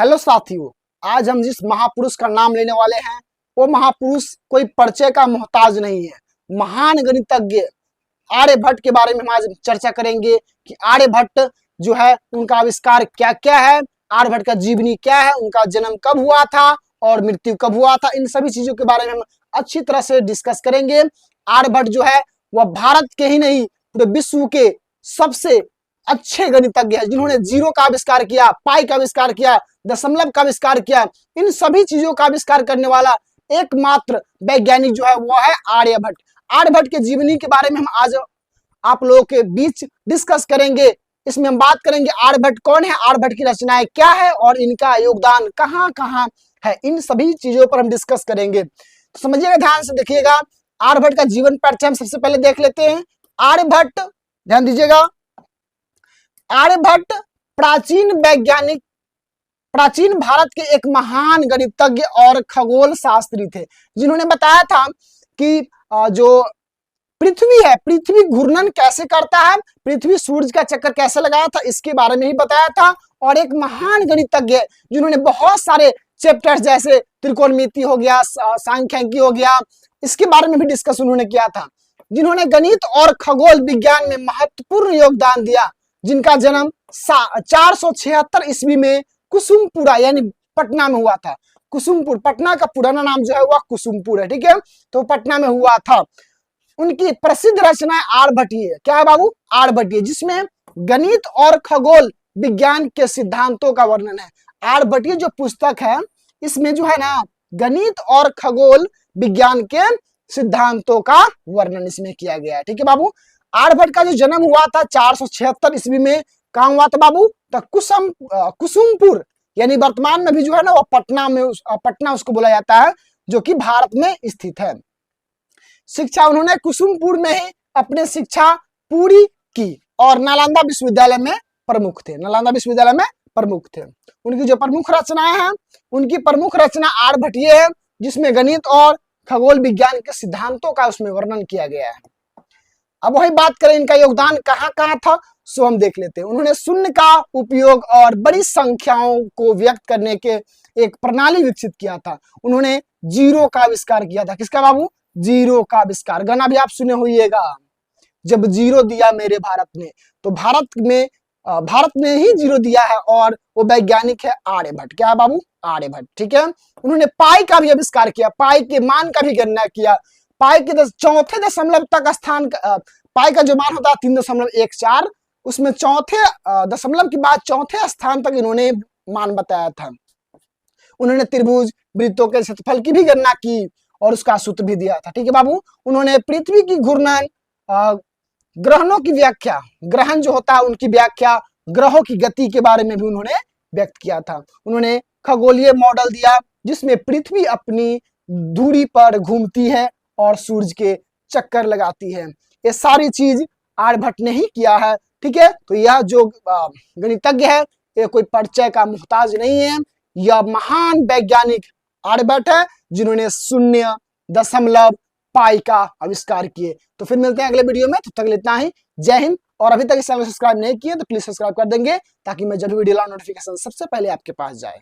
Hello साथियों, आज हम जिस महापुरुष का नाम लेने वाले हैं वो महापुरुष कोई परिचय का मोहताज नहीं है। महान गणितज्ञ आर्यभट्ट के बारे में हम आज चर्चा करेंगे कि आर्यभट्ट जो है उनका आविष्कार क्या क्या है, आर्यभट्ट का जीवनी क्या है, उनका जन्म कब हुआ था और मृत्यु कब हुआ था। इन सभी चीजों के बारे में हम अच्छी तरह से डिस्कस करेंगे। आर्यभट्ट जो है वह भारत के ही नहीं पूरे विश्व के सबसे अच्छे गणितज्ञ है, जिन्होंने जीरो का आविष्कार किया, पाई का आविष्कार किया, दशमलव का आविष्कार किया। इन सभी चीजों का आविष्कार करने वाला एकमात्र वैज्ञानिक जो है वो है आर्यभट्ट। आर्यभट्ट के जीवनी के बारे में हम आज आप लोगों के बीच डिस्कस करेंगे। इसमें हम बात करेंगे आर्यभट्ट कौन है, आर्यभट्ट की रचनाएं क्या है और इनका योगदान कहाँ कहाँ है। इन सभी चीजों पर हम डिस्कस करेंगे, तो समझिएगा, ध्यान से देखिएगा। आर्यभट्ट का जीवन परिचय हम सबसे पहले देख लेते हैं। आर्यभट्ट, ध्यान दीजिएगा, आर्यभट्ट प्राचीन भारत के एक महान गणितज्ञ और खगोल शास्त्री थे, जिन्होंने बताया था कि जो पृथ्वी है, पृथ्वी घूर्णन कैसे करता है, पृथ्वी सूरज का चक्कर कैसे लगाया था, इसके बारे में ही बताया था। और एक महान गणितज्ञ जिन्होंने बहुत सारे चैप्टर्स जैसे त्रिकोणमिति हो गया, सांख्यिकी हो गया, इसके बारे में भी डिस्कस उन्होंने किया था, जिन्होंने गणित और खगोल विज्ञान में महत्वपूर्ण योगदान दिया, जिनका जन्म 476 ईस्वी में कुसुमपुरा यानी पटना में हुआ था। कुसुमपुर, पटना का पुराना नाम जो है वह कुसुमपुर है, ठीक है, तो पटना में हुआ था। उनकी प्रसिद्ध रचना आर्यभट्टीय है। क्या है बाबू? आर्यभट्टीय, जिसमें गणित और खगोल विज्ञान के सिद्धांतों का वर्णन है। आर्यभट्टीय जो पुस्तक है इसमें जो है ना गणित और खगोल विज्ञान के सिद्धांतों का वर्णन इसमें किया गया है, ठीक है बाबू। आर्यभट्ट का जो जन्म हुआ था 476 ईस्वी में, कहाँ हुआ था बाबू? तो कुसुमपुर, यानी वर्तमान में भी जो है ना वो पटना उसको बोला जाता है, जो कि भारत में स्थित है। शिक्षा उन्होंने कुसुमपुर में ही अपने शिक्षा पूरी की और नालंदा विश्वविद्यालय में प्रमुख थे। नालंदा विश्वविद्यालय में प्रमुख थे। उनकी जो प्रमुख रचनाएं हैं, उनकी प्रमुख रचना आर्यभट्टीय है, जिसमें गणित और खगोल विज्ञान के सिद्धांतों का उसमें वर्णन किया गया है। अब वही बात करें इनका योगदान कहाँ कहाँ था, सो हम देख लेते हैं। उन्होंने शून्य का उपयोग और बड़ी संख्याओं को व्यक्त करने के एक प्रणाली विकसित किया था। उन्होंने जीरो का आविष्कार किया था। किसका बाबू? जीरो का आविष्कार। गाना भी आप सुने होइएगा, जब जीरो दिया मेरे भारत ने, तो भारत ने ही जीरो दिया है और वो वैज्ञानिक है आर्यभट्ट। क्या है बाबू? आर्यभट्ट, ठीक है। उन्होंने पाई का भी आविष्कार किया, पाई के मान का भी गणना किया। पाई के चौथे दशमलव तक स्थान, पाई का जो मान होता है 3.14, उसमें चौथे दशमलव के बाद चौथे स्थान तक इन्होंने मान बताया था। उन्होंने त्रिभुज वृत्तों के क्षेत्रफल की भी गणना की और उसका सूत्र भी दिया था, ठीक है बाबू। उन्होंने पृथ्वी की घूर्णन, ग्रहणों की व्याख्या, ग्रहण जो होता है उनकी व्याख्या, ग्रहों की गति के बारे में भी उन्होंने व्यक्त किया था। उन्होंने खगोलीय मॉडल दिया, जिसमें पृथ्वी अपनी दूरी पर घूमती है और सूरज के चक्कर लगाती है। ये सारी चीज आर्यभट्ट ने ही किया है, ठीक है। तो यह जो गणितज्ञ है ये कोई परिचय का मोहताज नहीं है, यह महान वैज्ञानिक आर्यभट्ट है, जिन्होंने शून्य, दशमलव, पाई का आविष्कार किए। तो फिर मिलते हैं अगले वीडियो में, तब तक इतना ही। जय हिंद। और अभी तक इस चैनल को सब्सक्राइब नहीं किए तो प्लीज सब्सक्राइब कर देंगे, ताकि मैं जब भी वीडियो लाऊं नोटिफिकेशन सबसे पहले आपके पास जाए।